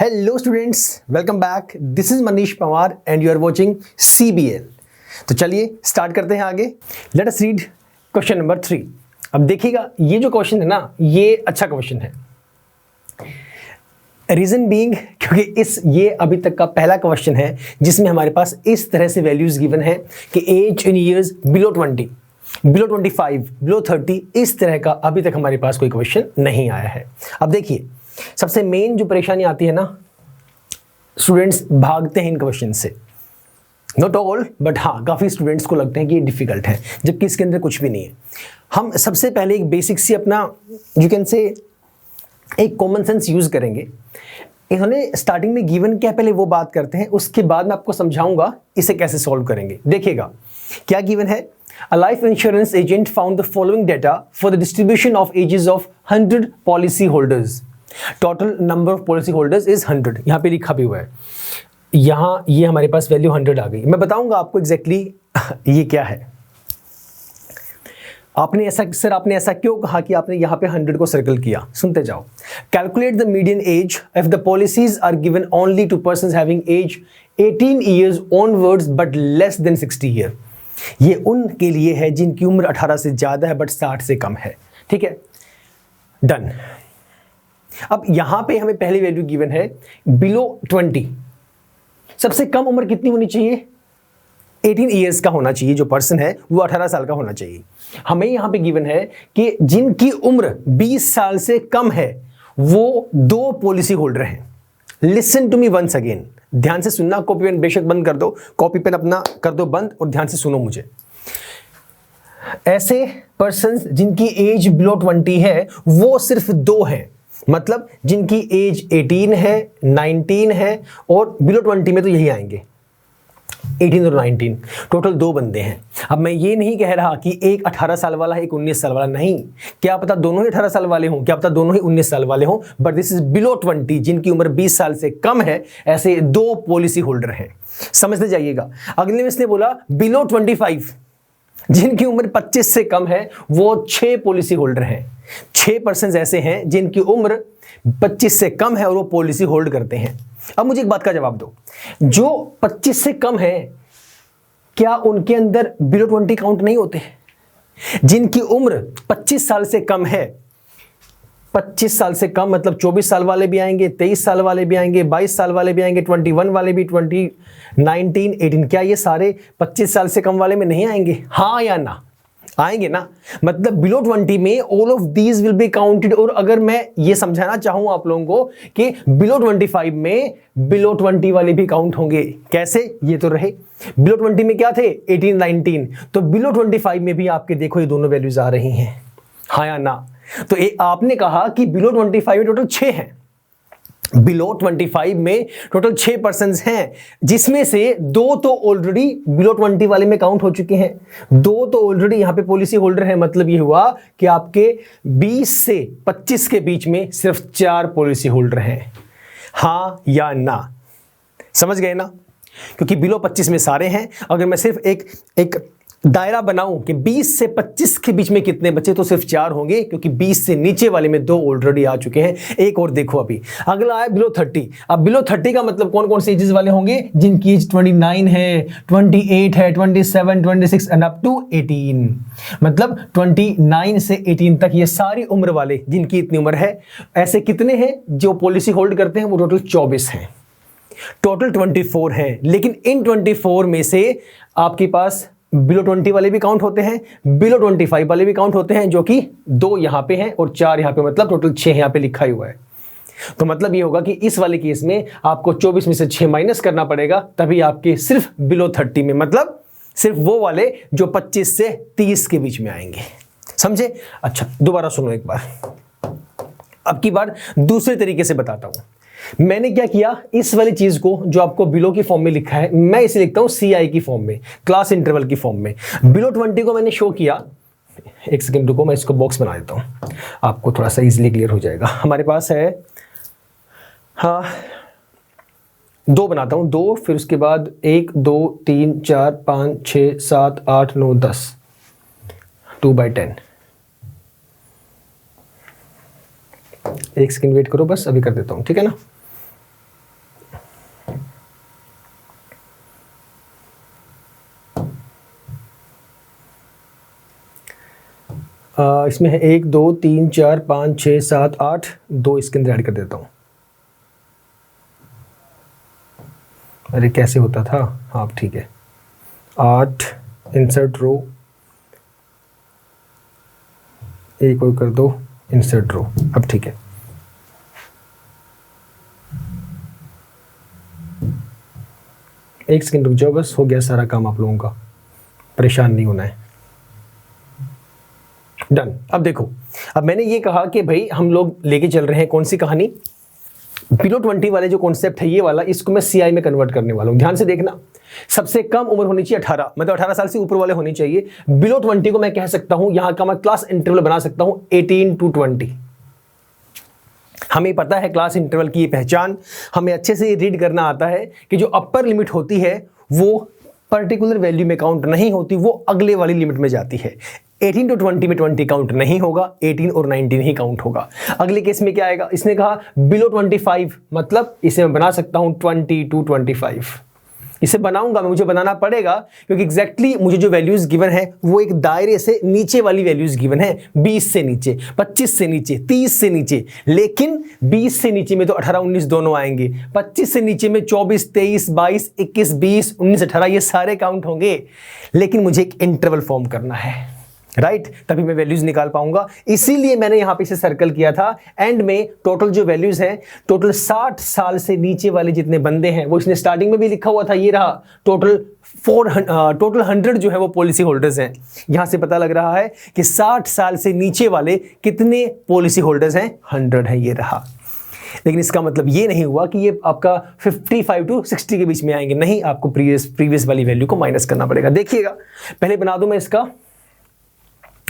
Hello students, welcome back. This is Manish Pawar and you are watching CBL। तो चलिए start करते हैं आगे। Let us read question number 3। अब देखिएगा, ये जो क्वेश्चन है ना, ये अच्छा क्वेश्चन है। रीजन बीइंग, क्योंकि ये अभी तक का पहला क्वेश्चन है जिसमें हमारे पास इस तरह से वैल्यूज गिवन है कि age in years below 20, below 25, below 30, इस तरह का अभी तक हमारे पास कोई क्वेश्चन नहीं आया है। अब देखिए, सबसे मेन जो परेशानी आती है ना, स्टूडेंट्स भागते हैं इन क्वेश्चन से। नॉट ऑल, बट हाँ, काफ़ी स्टूडेंट्स को लगता है कि ये डिफिकल्ट है, जबकि इसके अंदर कुछ भी नहीं है। हम सबसे पहले एक बेसिक सी अपना यू कैन से एक कॉमन सेंस यूज करेंगे। इन्होंने स्टार्टिंग में गिवन क्या, पहले वो बात करते हैं, उसके बाद मैं आपको समझाऊंगा इसे कैसे सॉल्व करेंगे। देखिएगा क्या गिवन है। A life insurance agent found the following data for the distribution of ages of 100 policy holders. Total number of policy holders is 100. यहाँ पे लिखा भी हुआ है। यहाँ ये हमारे पास वैल्यू 100 आ गई। मैं बताऊंगा आपको एग्जैक्टली ये क्या है। आपने ऐसा क्यों कहा कि आपने यहाँ पे 100 को सर्कल किया? सुनते जाओ। Calculate the median age if the policies are given only to persons having age 18 years onwards but less than 60 years. ये उनके लिए है जिनकी उम्र 18 से ज्यादा है बट 60 से कम है। ठीक है, डन। अब यहां पे हमें पहली वैल्यू गिवन है बिलो 20। सबसे कम उम्र कितनी होनी चाहिए? 18 ईयर्स का होना चाहिए। जो पर्सन है वो 18 साल का होना चाहिए। हमें यहां पे गिवन है कि जिनकी उम्र 20 साल से कम है वो 2 पॉलिसी होल्डर हैं। Listen to me once again, ध्यान से सुनना। कॉपी पेन बेशक बंद कर दो, कॉपी पेन अपना कर दो बंद और ध्यान से सुनो मुझे। ऐसे पर्सन्स जिनकी एज बिलो 20 है वो सिर्फ 2 हैं। मतलब जिनकी एज 18 है, 19 है और बिलो 20 में तो यही आएंगे, 18 और 19, टोटल 2 बंदे हैं। अब मैं ये नहीं कह रहा कि एक 18 साल वाला है, एक 19 साल वाला, नहीं। क्या पता दोनों ही 18 साल वाले हों, क्या पता दोनों ही 19 साल वाले हों, बट दिस इज बिलो 20, जिनकी उम्र 20 साल से कम है। ऐसे 2 पॉलिसी होल्डर हैं। समझते जाइएगा। अगले में इसने बोला बिलो 25, जिनकी उम्र 25 से कम है वो 6 पॉलिसी होल्डर हैं। 6 पर्सन ऐसे हैं जिनकी उम्र 25 से कम है और वो पॉलिसी होल्ड करते हैं। अब मुझे एक बात का जवाब दो, जो 25 से कम है क्या उनके अंदर बिलो 20 काउंट नहीं होते? जिनकी उम्र 25 साल से कम है, 25 साल से कम मतलब 24 साल वाले भी आएंगे, 23 साल वाले भी आएंगे, 22 साल वाले भी आएंगे, 21 वाले भी, 20, 19, 18, क्या ये सारे 25 साल से कम वाले में नहीं आएंगे? हाँ या ना? आएंगे ना। मतलब बिलो 20 में all of these will be counted. और अगर मैं ये समझाना चाहूं आप लोगों को कि बिलो 25 में बिलो 20 वाले भी काउंट होंगे, कैसे? ये तो रहे बिलो 20 में क्या थे? 18, 19, तो बिलो 25 में भी आपके देखो ये दोनों वैल्यूज आ रही हैं। हाँ या ना? तो आपने कहा कि बिलो 25 में टोटल 6 हैं। बिलो 25 में टोटल 6 पर्सन हैं, जिसमें से 2 तो ऑलरेडी बिलो 20 वाले में काउंट हो चुके हैं, 2 तो ऑलरेडी यहां पे पॉलिसी होल्डर हैं। मतलब ये हुआ कि आपके 20 से 25 के बीच में सिर्फ 4 पॉलिसी होल्डर हैं। हाँ या ना? समझ गए ना? क्योंकि बिलो 25 में सारे हैं। अगर मैं सिर्फ एक दायरा बनाऊं कि 20 से 25 के बीच में कितने बचे, तो सिर्फ 4 होंगे, क्योंकि 20 से नीचे वाले में 2 ऑलरेडी आ चुके हैं। एक और देखो, अभी अगला है बिलो 30। अब बिलो 30 का मतलब कौन कौन से एजेस वाले होंगे? जिनकी एज 29 है, 28 है, 27, 26 एंड अप टू 18। मतलब 29 से 18 तक ये सारी उम्र वाले जिनकी इतनी उम्र है। ऐसे कितने हैं जो पॉलिसी होल्ड करते हैं? वो टोटल 24 हैं। टोटल 24 हैं, लेकिन इन 24 में से आपके पास बिलो 20 वाले भी काउंट होते हैं, बिलो 25 वाले भी काउंट होते हैं, जो कि 2 यहां पे हैं और 4 यहां पे, मतलब टोटल 6 यहां पे लिखा ही हुआ है। तो मतलब ये होगा कि इस वाले केस में आपको 24 में से 6 माइनस करना पड़ेगा, तभी आपके सिर्फ बिलो 30 में, मतलब सिर्फ वो वाले जो 25 से 30 के बीच में आएंगे। समझे? अच्छा, दोबारा सुनो एक बार। अब की बार दूसरे तरीके से बताता हूं। मैंने क्या किया, इस वाली चीज को जो आपको बिलो की फॉर्म में लिखा है, मैं इसे लिखता हूं CI की फॉर्म में, क्लास इंटरवल की फॉर्म में। बिलो 20 को मैंने शो किया। एक सेकंड रुको, मैं इसको बॉक्स बना देता हूं, आपको थोड़ा सा इजीली क्लियर हो जाएगा। हमारे पास है, हाँ, 2 बनाता हूं, 2, फिर उसके बाद 1, 2, 3, 4, 5, 6, 7, 8, 9, 10, 2/10। एक सेकंड वेट करो, बस अभी कर देता हूं, ठीक है ना? इसमें है 1 2 3 4 5 6 7 8, 2 इसके अंदर ऐड कर देता हूँ। अरे कैसे होता था, हाँ ठीक है, 8 इंसर्ट रो, एक और कर दो इंसर्ट रो। अब ठीक है, एक सेकंड रुक जाओ, बस हो गया सारा काम आप लोगों का, परेशान नहीं होना है। डन। अब देखो, अब मैंने ये कहा कि भाई हम लोग लेके चल रहे हैं कौन सी कहानी, बिलो 20 वाले जो कॉन्सेप्ट है ये वाला, इसको मैं सीआई में कन्वर्ट करने वाला हूं। ध्यान से देखना, सबसे कम उम्र होनी चाहिए 18, मतलब 18 साल से ऊपर वाले होनी चाहिए। बिलो 20 को मैं कह सकता हूं, यहां का मैं क्लास इंटरवल बना सकता हूं 18 to 20। हमें पता है क्लास इंटरवल की ये पहचान, हमें अच्छे से ये रीड करना आता है कि जो अपर लिमिट होती है वो पर्टिकुलर वैल्यू में काउंट नहीं होती, वो अगले वाली लिमिट में जाती है। 18 to 20 में 20 काउंट नहीं होगा, 18 और 19 ही काउंट होगा। अगले केस में क्या आएगा, इसने कहा बिलो 25, मतलब इसे मैं बना सकता हूं 20 to 25। इसे बनाऊंगा मैं, मुझे बनाना पड़ेगा क्योंकि एग्जैक्टली मुझे जो वैल्यूज गिवन है वो एक दायरे से नीचे वाली वैल्यूज गिवन है, 20 से नीचे, 25 से नीचे, 30 से नीचे। लेकिन 20 से नीचे में तो 18 19 दोनों आएंगे, 25 से नीचे में 24 23 22 21 20 19 18 ये सारे काउंट होंगे। लेकिन मुझे एक इंटरवल फॉर्म करना है, राइट, तभी मैं वैल्यूज निकाल पाऊंगा। इसीलिए मैंने यहां पे इसे सर्कल किया था। एंड में टोटल जो वैल्यूज हैं, टोटल 60 साल से नीचे वाले जितने बंदे हैं वो इसने स्टार्टिंग में भी लिखा हुआ था, ये रहा टोटल 100 जो है वो पॉलिसी होल्डर्स हैं। यहां से पता लग रहा है कि 60 साल से नीचे वाले कितने पॉलिसी होल्डर्स हैं, 100 है, ये रहा। लेकिन इसका मतलब ये नहीं हुआ कि ये आपका 55 to 60 के बीच में आएंगे, नहीं, आपको प्रीवियस वाली वैल्यू को माइनस करना पड़ेगा। देखिएगा, पहले बना दूं मैं इसका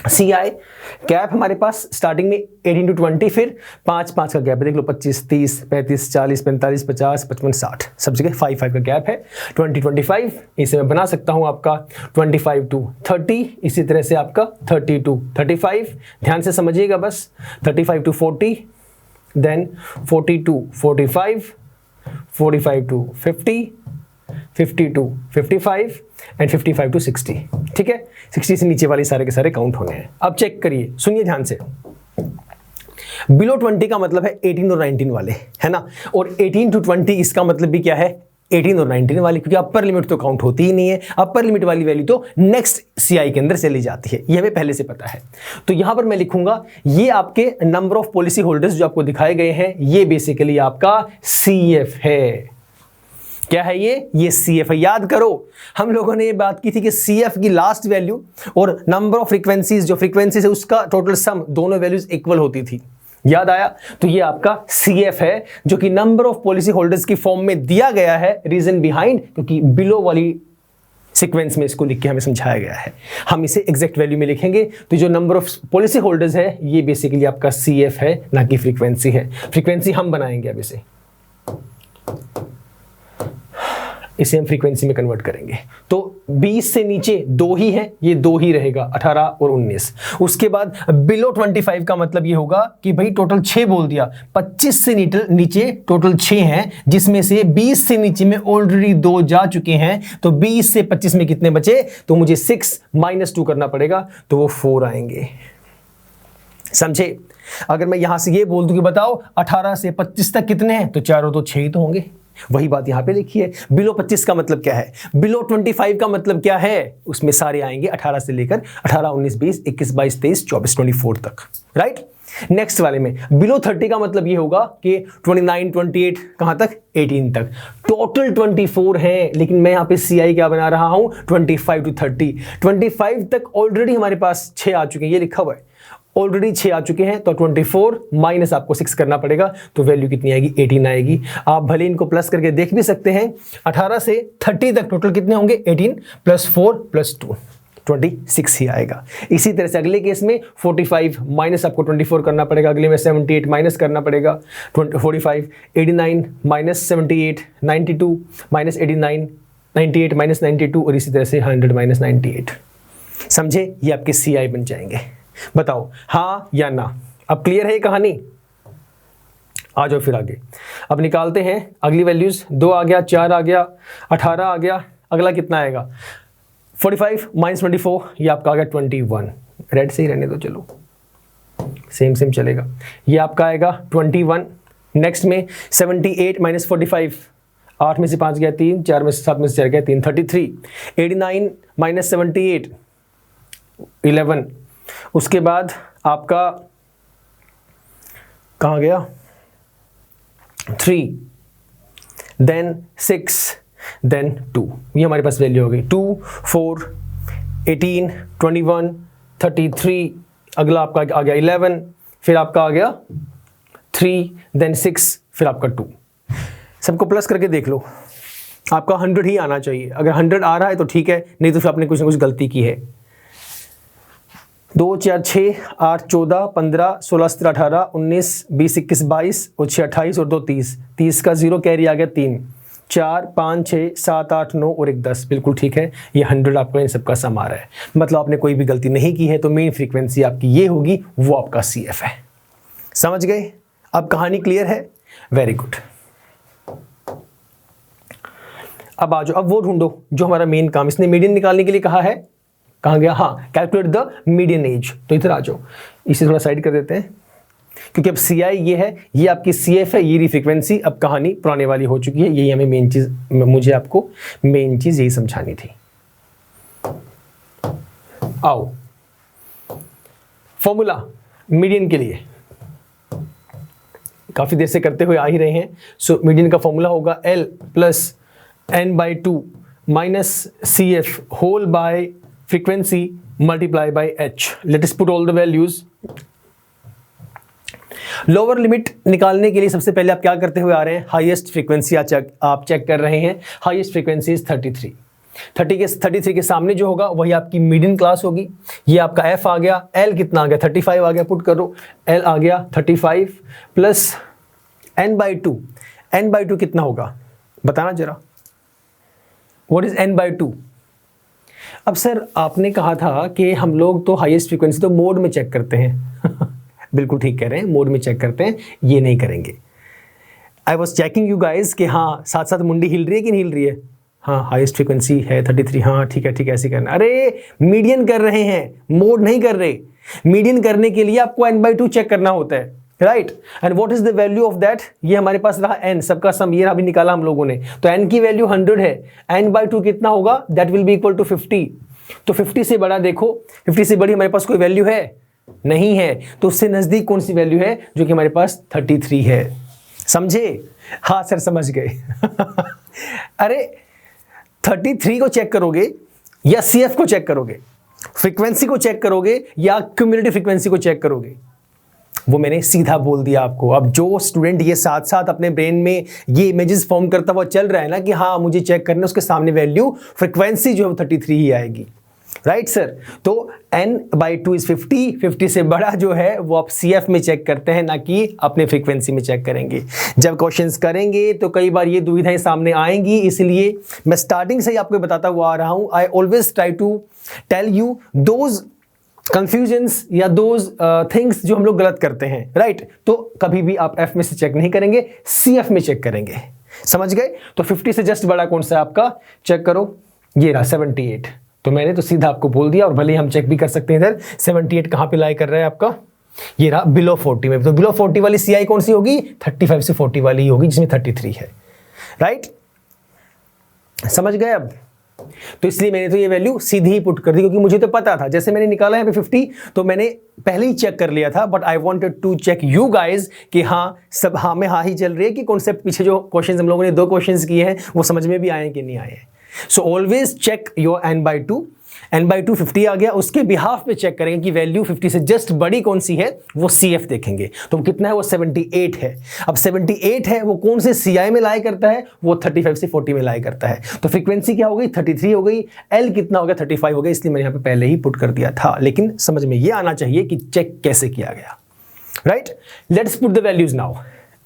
CI गैप, हमारे पास स्टार्टिंग में 18 to 20, फिर 5 का गैप है, देख लो 25 30 35 40 45 50 55 60, सब जगह 5 का गैप है। 20 25 इसे मैं बना सकता हूं आपका 25 to 30, इसी तरह से आपका 30 to 35। ध्यान से समझिएगा बस, 35 to 40, then 40 to 45, 45 to 50, 50 to 55 and 55 to 60। ठीक है, 60 से नीचे वाले सारे के सारे काउंट होने हैं। अब चेक करिए, सुनिए ध्यान से, बिलो 20 का मतलब है 18 और 19 वाले, है ना, और 18 to 20 इसका मतलब भी क्या है, 18 और 19 वाली, क्योंकि अपर लिमिट तो काउंट होती ही नहीं है। अपर लिमिट वाली वैल्यू तो नेक्स्ट सीआई के अंदर चली जाती है, ये हमें पहले से पता है। तो यहां पर मैं लिखूंगा ये आपके नंबर ऑफ पॉलिसी होल्डर्स जो आपको दिखाए गए हैं, ये बेसिकली आपका सीएफ है। क्या है ये सीएफ है। याद करो, हम लोगों ने ये बात की थी कि सीएफ की लास्ट वैल्यू और नंबर ऑफ फ्रीक्वेंसीज, जो फ्रीक्वेंसीज है उसका टोटल सम, दोनों वैल्यूज इक्वल होती थी, याद आया। तो ये आपका सीएफ है जो कि नंबर ऑफ पॉलिसी होल्डर्स की फॉर्म में दिया गया है। रीजन बिहाइंड, क्योंकि बिलो वाली सीक्वेंस में इसको लिख के हमें समझाया गया है, हम इसे एग्जैक्ट वैल्यू में लिखेंगे। तो जो नंबर ऑफ पॉलिसी होल्डर्स है ये बेसिकली आपका सीएफ है, ना कि फ्रीक्वेंसी है। फ्रीक्वेंसी हम बनाएंगे, अब इसे हम फ्रीक्वेंसी में कन्वर्ट करेंगे। तो 20 से नीचे 2 ही है, ये 2 ही रहेगा, 18 और 19। उसके बाद बिलो 25 का मतलब ये होगा कि भाई टोटल 6 बोल दिया, 25 से नीचे टोटल 6 हैं, जिसमें से 20 से नीचे में ऑलरेडी 2 जा चुके हैं। तो 20 से 25 में कितने बचे, तो मुझे 6 - 2 करना पड़ेगा, तो वो 4 आएंगे। समझे? अगर मैं यहां से ये बोल दूं कि बताओ 18 से 25 तक कितने हैं, तो चारों तो 6 ही तो होंगे। वही बात यहां पे लिखी है। बिलो 25 का मतलब क्या है, बिलो 25 का मतलब क्या है, उसमें सारे आएंगे 18 से लेकर 18 19 20 21 22 23 24 24 तक, राइट। नेक्स्ट वाले में बिलो 30 का मतलब ये होगा कि 29 28 कहां तक, 18 तक। टोटल 24 है, लेकिन मैं यहां पे सीआई क्या बना रहा हूं, 25 to 30। 25 तक ऑलरेडी हमारे पास 6 आ चुके हैं, ये लिखा हुआ है, ऑलरेडी 6 आ चुके हैं। तो 24 माइनस आपको 6 करना पड़ेगा, तो वैल्यू कितनी आएगी, 18 आएगी। आप भले इनको प्लस करके देख भी सकते हैं। 18 से 30 तक टोटल कितने होंगे, 18 + 4 + 2 26 ही आएगा। इसी तरह से अगले केस में 45 माइनस आपको 24 करना पड़ेगा, अगले में 78 माइनस करना पड़ेगा 45, 89 - 78 92 - 89 98 - 92 और इसी तरह से 100 - 98। समझे? ये आपके सीआई बन जाएंगे। बताओ हाँ या ना। अब क्लियर है ये कहानी? आ जाओ फिर आगे। अब निकालते हैं अगली वैल्यूज। 2 आ गया, 4 आ गया, 18 आ गया, अगला कितना आएगा, 45 - 24, ये आपका आ गया 21। रेड से ही रहने दो, चलो सेम सेम चलेगा। ये आपका आएगा 21। नेक्स्ट में 78 माइनस 45, 8 में से 5 गया 3, 4 में से 7 में से 4 गया 3, 33। 89 माइनस 78, 11। उसके बाद आपका कहाँ गया 3, देन 6, देन 2। ये हमारे पास वैल्यू हो गई 2, 4, 18, 21, 33। अगला आपका आ गया 11, फिर आपका आ गया 3, देन 6, फिर आपका 2। सबको प्लस करके देख लो, आपका 100 ही आना चाहिए। अगर 100 आ रहा है तो ठीक है, नहीं तो फिर आपने कुछ ना कुछ गलती की है। 2, 4, 6, 8, 14, 15, 16, 17, 18, 19, 20, 21, 22 और 6, 28 और 2, 30। 30 का 0 कैरी आ गया 3, 4, 5, 6, 7, 8, 9 और 1, 10। बिल्कुल ठीक है, ये 100 आपका इन सबका सम आ रहा है। मतलब आपने कोई भी गलती नहीं की है, तो मेन फ्रीक्वेंसी आपकी ये होगी, वो आपका CF है। समझ गए? अब कहानी क्लियर है? Very good. अब आ जाओ, अब वो ढूंढो जो हमारा मेन काम, इसने मीडियन निकालने के लिए कहा है। कहाँ गया? हाँ, कैलकुलेट द मीडियन एज। तो इधर आ जाओ, इसे थोड़ा साइड कर देते हैं, क्योंकि अब CI ये है, ये आपकी CF है, ये रही फ्रीक्वेंसी। अब कहानी पुराने वाली हो चुकी है, यही हमें मेन चीज, मुझे आपको मेन चीज यही समझानी थी। आओ, फॉर्मूला मीडियन के लिए काफी देर से करते हुए आ ही रहे हैं। सो मीडियन का फॉर्मूला होगा L plus n/2 minus CF whole by frequency multiply by H। Let us put all the values. Lower limit निकालने के लिए सबसे पहले आप क्या करते हुए आ रहे हैं? हाईएस्ट फ्रीक्वेंसी आप चेक कर रहे हैं। Highest frequency is 33। 33 के सामने जो होगा वही आपकी मीडियन क्लास होगी। ये आपका F आ गया, L कितना आ गया? 35 आ गया, पुट करो। L आ गया 35 प्लस n/2। n/2 कितना होगा बताना जरा, व्हाट इज n/2? अब सर आपने कहा था कि हम लोग तो हाईएस्ट फ्रीक्वेंसी तो मोड में चेक करते हैं। बिल्कुल ठीक कह रहे हैं, मोड में चेक करते हैं, ये नहीं करेंगे। I was checking you guys कि हाँ साथ साथ मुंडी हिल रही है कि नहीं हिल रही है? हाँ, हाईएस्ट फ्रीक्वेंसी है 33। हाँ ठीक है, ऐसे करना। अरे मीडियन कर रहे हैं, मोड नहीं कर रहे। मीडियन करने के लिए आपको n/2 चेक करना होता है, right? And what is the value of that? ये हमारे पास रहा n, सबका सम ये अभी निकाला हम लोगों ने। तो n की वैल्यू 100 है, n/2 कितना होगा? That will be equal to 50। तो 50 से बड़ा देखो, 50 से बड़ी हमारे पास कोई वैल्यू है? नहीं है। तो उससे नजदीक कौन सी वैल्यू है? जो कि हमारे पास 33 है। समझे? हाँ सर समझ गए। अरे 33 को चेक करोगे या CF को चेक करोगे? फ्रीक्वेंसी को चेक करोगे या क्यूमुलेटिव फ्रीक्वेंसी को चेक करोगे? वो मैंने सीधा बोल दिया आपको। अब जो स्टूडेंट ये साथ साथ अपने ब्रेन में ये इमेजेस फॉर्म करता हुआ चल रहा है ना कि हाँ मुझे चेक करना, उसके सामने वैल्यू फ्रीक्वेंसी जो है 33 ही आएगी, राइट सर? तो n/2 इज 50। 50 से बड़ा जो है वो आप CF में चेक करते हैं, ना कि अपने फ्रीक्वेंसी में चेक करेंगे। जब क्वेश्चंस करेंगे तो कई बार ये दुविधाएं सामने आएंगी, इसलिए मैं स्टार्टिंग से ही आपको बताता हुआ आ रहा हूं। I always try to tell you those confusions या दोज थिंग्स जो हम लोग गलत करते हैं, राइट? तो कभी भी आप F में से चेक नहीं करेंगे, CF में चेक करेंगे। समझ गए? तो 50 से जस्ट बड़ा कौन सा है आपका? चेक करो, ये रहा 78। तो मैंने तो सीधा आपको बोल दिया, और भले हम चेक भी कर सकते हैं इधर 78 कहां पे लाई कर रहा है आपका? ये रहा बिलो 40 में। तो बिलो 40 वाली CI कौन सी होगी? 35 से 40 वाली होगी, जिसमें 33 है, राइट? समझ गए अब? तो इसलिए मैंने तो ये वैल्यू सीधी ही पुट कर दी, क्योंकि मुझे तो पता था। जैसे मैंने निकाला है 50, तो मैंने पहले ही चेक कर लिया था, but I wanted to check you guys कि हाँ सब हाँ में हाँ ही चल रही है, कि कॉन्सेप्ट पीछे जो क्वेश्चंस हम लोगों ने 2 क्वेश्चंस किए हैं वो समझ में भी आए कि नहीं आए। So always check your n/2। n/2 50 आ गया, उसके बिहाफ पे चेक करेंगे कि वैल्यू 50 से जस्ट बड़ी कौन सी है, वो CF देखेंगे। तो कितना है? वो 78 है। अब 78 है, वो कौन से CI में लाई करता है? वो 35 से 40 में लाई करता है। तो फ्रीक्वेंसी क्या हो गई? 33 हो गई। L कितना हो गया? 35 हो गया। इसलिए मैंने यहाँ पे पहले ही पुट कर दिया था, लेकिन समझ में ये आना चाहिए कि चेक कैसे किया गया, right? Let's put the values now.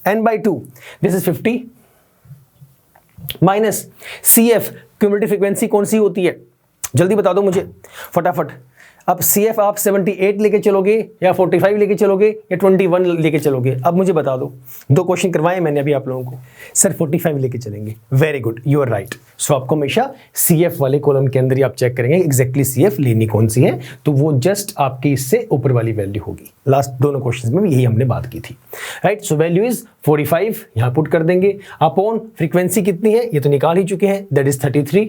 n/2 this is 50 minus CF cumulative frequency कौन सी होती है? जल्दी बता दो मुझे फटाफट। अब CF आप 78 लेके चलोगे या 45 लेके चलोगे या 21 लेके चलोगे, अब मुझे बता दो। 2 क्वेश्चन करवाए मैंने अभी आप लोगों को। सर 45 लेके चलेंगे, very good, you are right. So आपको हमेशा CF वाले कॉलम के अंदर ही आप चेक करेंगे एग्जैक्टली CF लेनी कौन सी है, तो वो जस्ट आपकी इससे ऊपर वाली वैल्यू होगी। लास्ट दोनों क्वेश्चन में भी यही हमने बात की थी, राइट। सो वैल्यू इज 45, यहाँ पुट कर देंगे, अपॉन फ्रीक्वेंसी कितनी है ये तो निकाल ही चुके हैं, that is 33,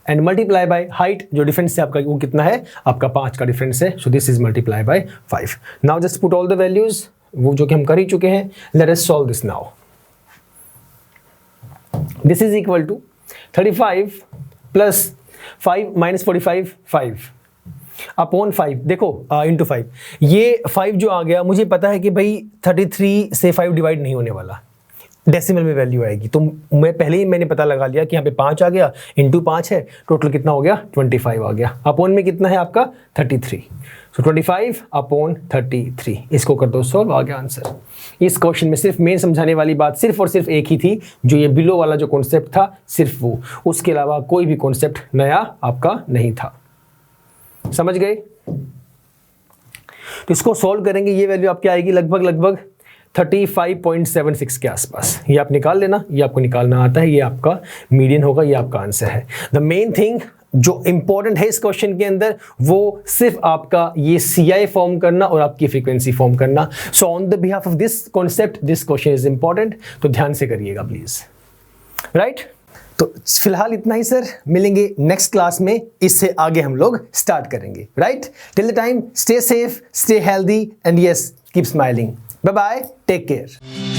and multiply by height, जो डिफरेंस है आपका वो कितना है, आपका 5 का डिफरेंस है, so this is multiply by 5। Now just put all the values, वो जो कि हम कर ही चुके हैं। Let us solve this now. This is equal to 35 plus 5 minus 45 5 upon 5, देखो इंटू 5। ये 5 जो आ गया, मुझे पता है कि भाई 33 से 5 डिवाइड नहीं होने वाला, डेसिमल में वैल्यू आएगी, तो मैं पहले ही मैंने पता लगा लिया कि यहाँ पे 5 आ गया, इंटू 5 है, टोटल कितना हो गया 25 आ गया, अपॉन में कितना है आपका 33, सो 25 अपॉन 33, इसको कर दो सॉल्व, आ गया आंसर। इस क्वेश्चन में सिर्फ मेन समझाने वाली बात सिर्फ और सिर्फ एक ही थी, जो ये बिलो वाला जो कॉन्सेप्ट था सिर्फ वो, उसके अलावा कोई भी कॉन्सेप्ट नया आपका नहीं था, समझ गए। तो इसको सॉल्व करेंगे, ये वैल्यू आपकी आएगी लगभग 35.76 के आसपास, ये आप निकाल लेना, ये आपको निकालना आता है, ये आपका मीडियन होगा, ये आपका आंसर है। द मेन थिंग जो इंपॉर्टेंट है इस क्वेश्चन के अंदर, वो सिर्फ आपका ये CI फॉर्म करना और आपकी फ्रीक्वेंसी फॉर्म करना। So on the behalf of this concept this question is important, तो ध्यान से करिएगा प्लीज, राइट। तो फिलहाल इतना ही सर, मिलेंगे नेक्स्ट क्लास में, इससे आगे हम लोग स्टार्ट करेंगे, right. Till the time stay safe, stay healthy and yes keep smiling. Bye bye, take care.